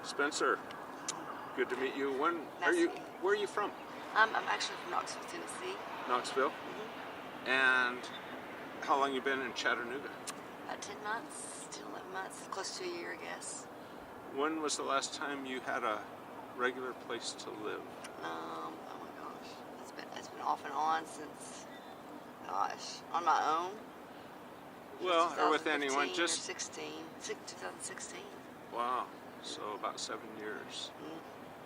Spencer, good to meet you. Where are you from? I'm actually from Knoxville, Tennessee. Knoxville? Mm-hmm. And how long you been in Chattanooga? About 10 months, 10, 11 months, close to a year, I guess. When was the last time you had a regular place to live? Oh my gosh, it's been off and on since, on my own. Well, or with anyone, just 2016. Wow, so about 7 years. Mm-hmm.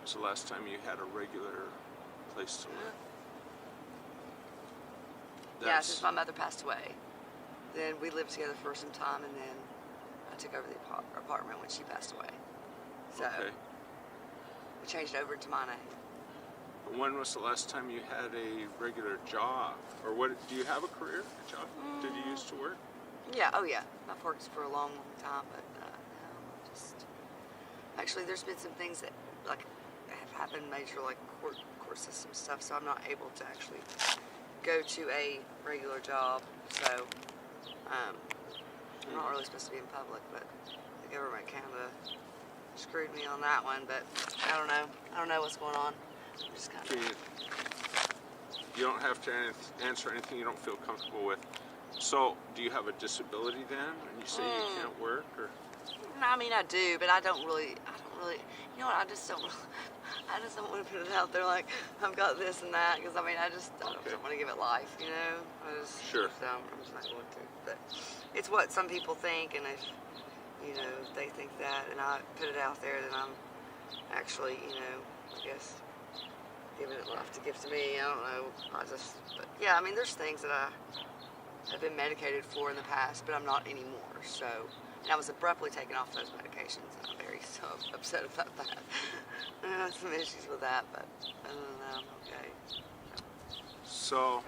Was the last time you had a regular place to live? Yeah, since my mother passed away. Then we lived together for some time, and then I took over the apartment when she passed away. So we changed over to my name. When was the last time you had a regular job? Or what? Do you have a career, a job? Did you used to work? Yeah, oh yeah. I've worked for a long, long time, but no, actually there's been some things that like have happened, major like court system stuff, so I'm not able to actually go to a regular job. So I'm not really supposed to be in public, but the government kind of screwed me on that one. But I don't know what's going on. I'm just kind of. You don't have to answer anything you don't feel comfortable with. So, do you have a disability then? And you say you can't work, or? No, I mean I do, but I don't really. You know what? I just don't want to put it out there like I've got this and that, because I mean I don't want to give it life, you know. Sure. So I'm just not going to. But it's what some people think, and if they think that, and I put it out there, then I'm actually, I guess giving it life to give to me. I don't know. But yeah, I mean there's things that I have been medicated for in the past, but I'm not anymore. So, and I was abruptly taken off those medications, and I'm very upset about that. I have some issues with that, but other than that, I'm okay. So,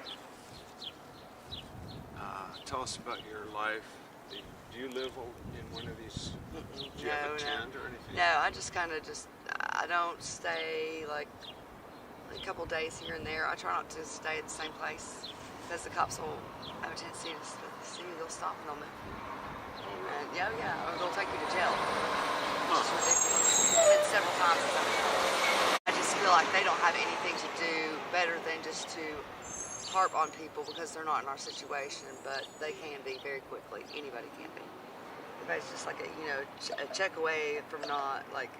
tell us about your life. Do you live in one of these? Do you have a tent or anything? No, I just I don't stay like a couple days here and there. I try not to stay at the same place, because the cops will have a tendency to see you, they'll stop and they'll move you. And or they'll take you to jail. It's just ridiculous. I've been several times since I've been here. I just feel like they don't have anything to do better than just to harp on people because they're not in our situation, but they can be very quickly. Anybody can be. Everybody's just like a check away from not like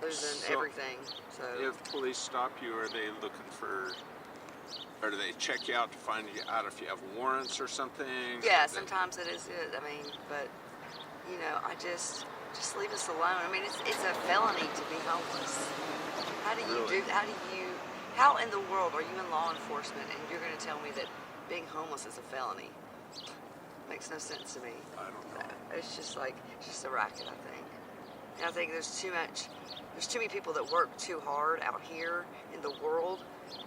losing everything. So if police stop you, are they looking for? Or do they check you out to find out if you have warrants or something? Yeah, sometimes it is it. I mean, but I just leave us alone. I mean, it's a felony to be homeless. How do you how in the world are you in law enforcement and you're going to tell me that being homeless is a felony? Makes no sense to me. I don't know. It's just a racket, I think. And I think there's too many people that work too hard out here in the world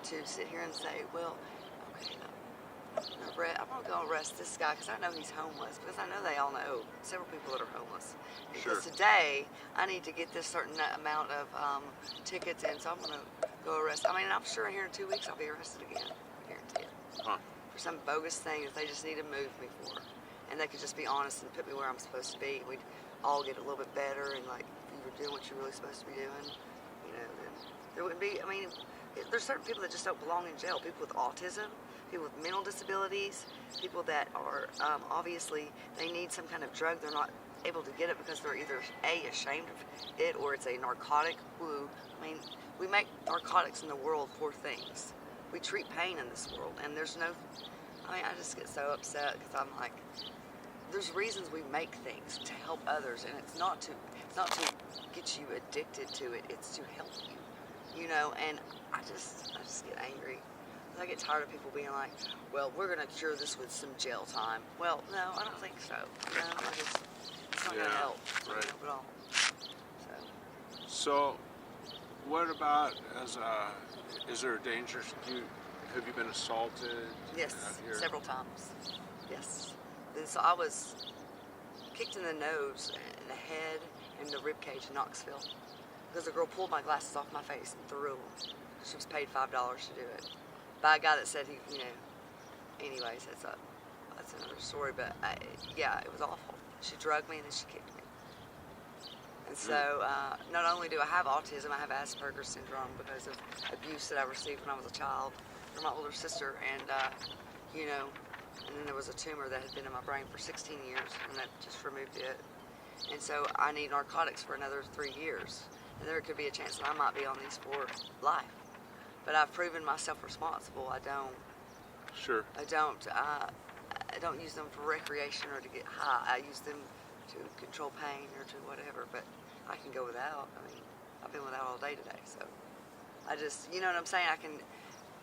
to sit here and say, well, okay, I'm going to go arrest this guy because I know he's homeless, because I know they all know several people that are homeless. Because today I need to get this certain amount of tickets in, so I'm going to go arrest. I mean, I'm sure here in 2 weeks I'll be arrested again. I guarantee it. For some bogus thing that they just need to move me for. And they could just be honest and put me where I'm supposed to be. We'd all get a little bit better, and like if you were doing what you're really supposed to be doing, then there wouldn't be. I mean, there's certain people that just don't belong in jail. People with autism, people with mental disabilities, people that are obviously they need some kind of drug. They're not able to get it because they're either ashamed of it or it's a narcotic. Woo. I mean, we make narcotics in the world for things. We treat pain in this world, and there's no. I mean, I just get so upset because I'm like, there's reasons we make things to help others, and it's not to get you addicted to it. It's to help you. And I just get angry. I get tired of people being like, well, we're going to cure this with some jail time. Well, no, I don't think so. It's not going to help. It's not going to help at all. So, what about is there a danger? Have you been assaulted? Yes, several times. Yes. And so I was kicked in the nose, in the head, and the rib cage in Knoxville. Because a girl pulled my glasses off my face and threw them. She was paid $5 to do it. By a guy that said he, anyways, that's another story. But yeah, it was awful. She drugged me and then she kicked me. And so, not only do I have autism, I have Asperger's syndrome because of abuse that I received when I was a child from my older sister. And, you know, and then there was a tumor that had been in my brain for 16 years, and that just removed it. And so I need narcotics for another 3 years. And there could be a chance that I might be on these for life. But I've proven myself responsible. I don't use them for recreation or to get high. I use them to control pain or to whatever, but I can go without. I mean, I've been without all day today, so I just, you know what I'm saying?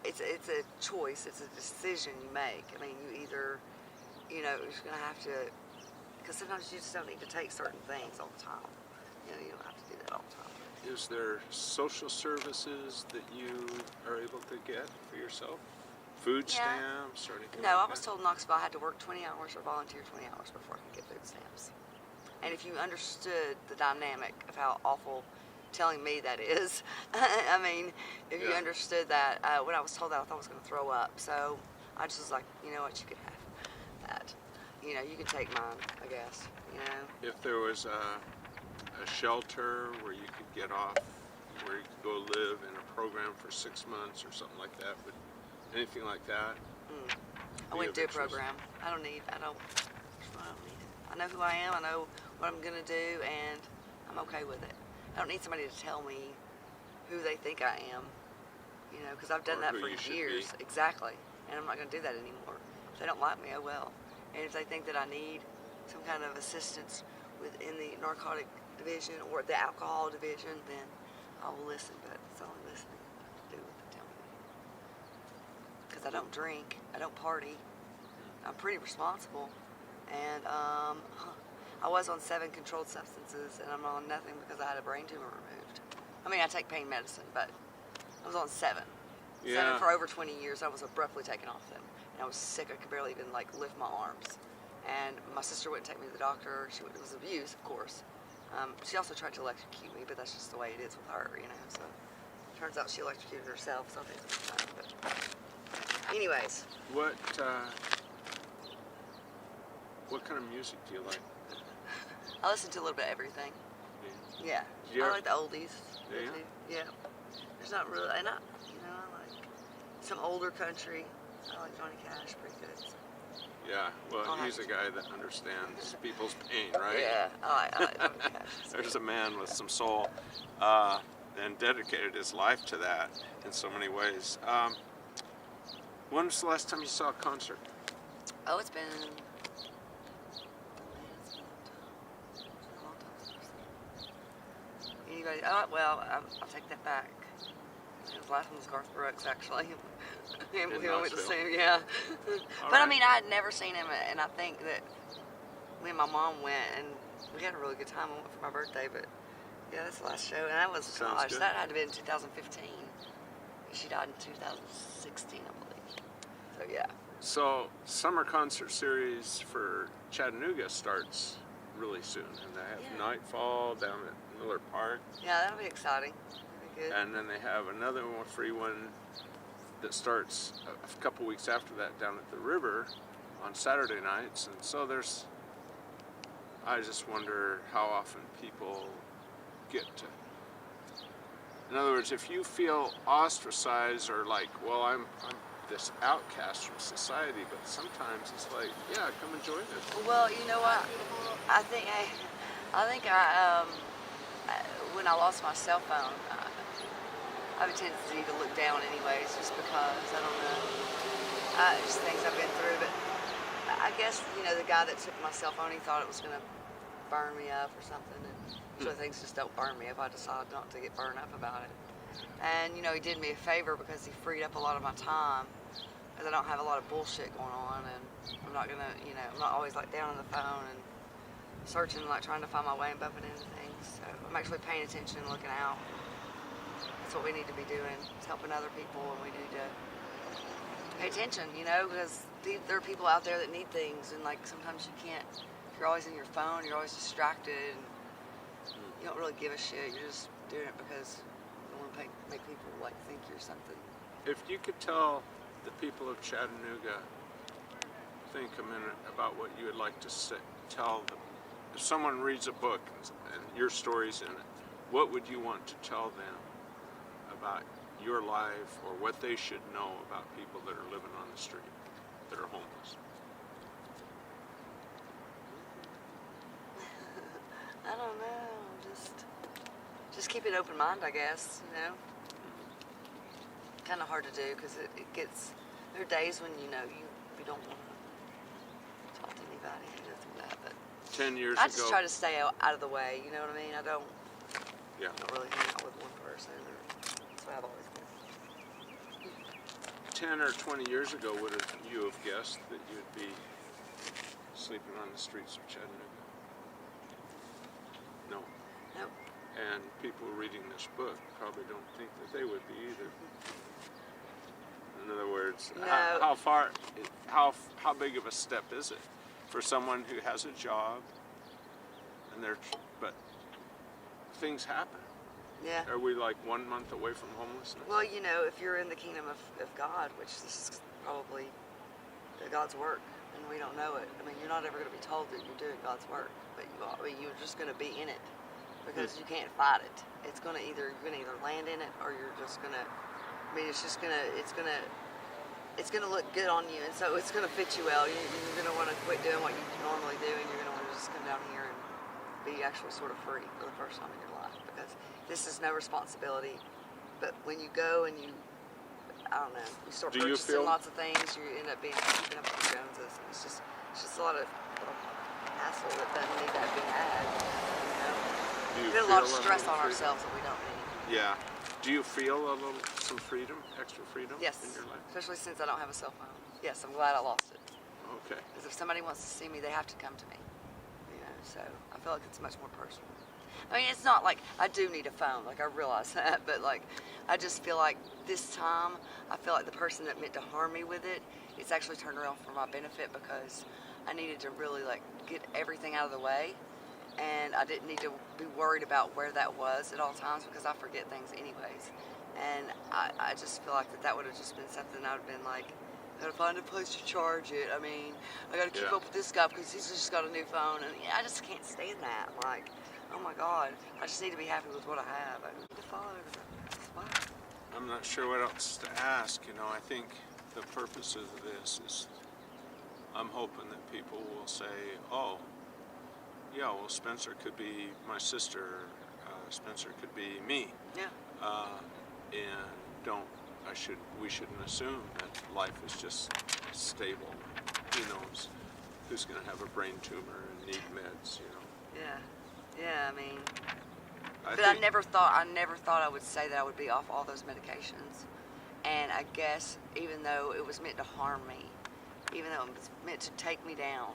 It's a choice, it's a decision you make. I mean, you either, you know, you're just gonna have to, because sometimes you just don't need to take certain things all the time. You know, you don't have to do that all the time. Is there social services that you are able to get for yourself? Food stamps or anything No, like I was that? told in Knoxville I had to work 20 hours or volunteer 20 hours before I could get food stamps. And if you understood the dynamic of how awful telling me that is, I mean, if you understood that, when I was told that, I thought I was going to throw up. So I just was like, you know what, you can have that. You know, you can take mine, I guess, you know. If there was a shelter where you could get off, where you could go live in a program for 6 months or something like that, but anything like that? I wouldn't do a program. I don't need it. I know who I am, I know what I'm gonna do, and I'm okay with it. I don't need somebody to tell me who they think I am, you know, because I've done Or that who for you should years. be. Exactly. And I'm not gonna do that anymore. If they don't like me, oh well. And if they think that I need some kind of assistance within the narcotic division or the alcohol division, then I will listen, but it's only listening to do what they tell me. Because I don't drink, I don't party, I'm pretty responsible, and I was on 7 controlled substances, and I'm on nothing because I had a brain tumor removed. I mean, I take pain medicine, but I was on 7. 7 for over 20 years. I was abruptly taken off them, and I was sick. I could barely even like lift my arms. And my sister wouldn't take me to the doctor. It was abuse, of course. She also tried to electrocute me, but that's just the way it is with her, you know. So turns out she electrocuted herself, so I think it's fine. But anyways, What kind of music do you like? I listen to a little bit of everything. Yeah. Yeah. I like the oldies. Do you? Yeah. There's not really, I like some older country. I like Johnny Cash pretty good. So. Yeah, well, I'll he's a have guy that understands people's pain, right? Yeah, I like Johnny Cash. There's a man with some soul and dedicated his life to that in so many ways. When was the last time you saw a concert? Oh, it's been a long time since I've seen it. Anybody? Oh, well, I'll take that back. His last one was Garth Brooks, actually. We went to Knoxville? see him, yeah. But I mean, I had never seen him, and I think that me and my mom went, and we had a really good time. I went for my birthday, but yeah, that's the last show, and that was, Sounds gosh, good. that had to be in 2015. She died in 2016, I believe. So yeah. So, summer concert series for Chattanooga starts really soon, and they have Nightfall down at Miller Park. Yeah, that'll be exciting. That'll be good. And then they have another more free one that starts a couple weeks after that down at the river on Saturday nights. And so I just wonder how often people get to. In other words, if you feel ostracized or like, well, I'm this outcast from society, but sometimes it's like, yeah, come and join us. Well, you know what? I think when I lost my cell phone, I have a tendency to look down anyways, just because, I don't know, just things I've been through. But I guess, you know, the guy that took my cell phone, he thought it was going to burn me up or something. And usually things just don't burn me if I decide not to get burned up about it. And, you know, he did me a favor because he freed up a lot of my time, because I don't have a lot of bullshit going on, and I'm not going to, you know, I'm not always like down on the phone and searching, like trying to find my way and bumping into things. So I'm actually paying attention and looking out. That's what we need to be doing, is helping other people, and we need to pay attention, you know, because there are people out there that need things, and like sometimes you can't, if you're always in your phone, you're always distracted, and you don't really give a shit, you're just doing it because you want to make people like think you're something. If you could tell the people of Chattanooga, think a minute about what you would like to tell them if someone reads a book and your story's in it, what would you want to tell them about your life, or what they should know about people that are living on the street, that are homeless? I don't know. Just keep an open mind, I guess. You know, kind of hard to do because it gets. There are days when you don't want to talk to anybody and go through that, but 10 years I ago. just try to stay out of the way. You know what I mean? I don't Yeah. really hang out with one person. That's what I've always been. 10 or 20 years ago, would you have guessed that you'd be sleeping on the streets of Chattanooga? No. Nope. And people reading this book probably don't think that they would be either. In other words, No. how big of a step is it for someone who has a job, but things happen? Yeah. Are we like 1 month away from homelessness? Well, if you're in the kingdom of God, which this is probably God's work, and we don't know it. I mean, you're not ever going to be told that you're doing God's work, but you're just going to be in it because you can't fight it. You're going to either land in it, or you're just going to. I mean, it's going to look good on you, and so it's going to fit you well. You're going to want to quit doing what you normally do, and you're going to want to just come down here and be actually sort of free for the first time in your life, because this is no responsibility. But when you go and I don't know, you start purchasing lots of things, you end up keeping up with the Joneses. And it's just a lot of hassle that doesn't need to be had. We put a lot of stress on ourselves that we don't need. Yeah. Do you feel some freedom, extra freedom Yes, in your life? especially since I don't have a cell phone. Yes, I'm glad I lost it. Okay. Because if somebody wants to see me, they have to come to me. So I feel like it's much more personal. I mean, it's not like I do need a phone, like I realize that, but like I just feel like this time, I feel like the person that meant to harm me with it, it's actually turned around for my benefit, because I needed to really get everything out of the way, and I didn't need to be worried about where that was at all times, because I forget things anyways. And I just feel like that would have just been something I would have been like, I gotta find a place to charge it. I mean, I gotta keep up with this guy because he's just got a new phone, and I just can't stand that. Like, oh my God, I just need to be happy with what I have. I need to follow everything. Wow. I'm not sure what else to ask. I think the purpose of this is, I'm hoping that people will say, oh, yeah, well, Spencer could be my sister, Spencer could be me. Yeah. And we shouldn't assume that life is just stable. Who knows who's going to have a brain tumor and need meds, Yeah, I mean, I never thought I would say that I would be off all those medications. And I guess even though it was meant to harm me, even though it was meant to take me down,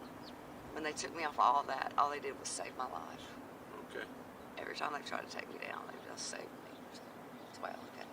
when they took me off all that, all they did was save my life. Okay. Every time they tried to take me down, they just saved me. That's the way I look at it.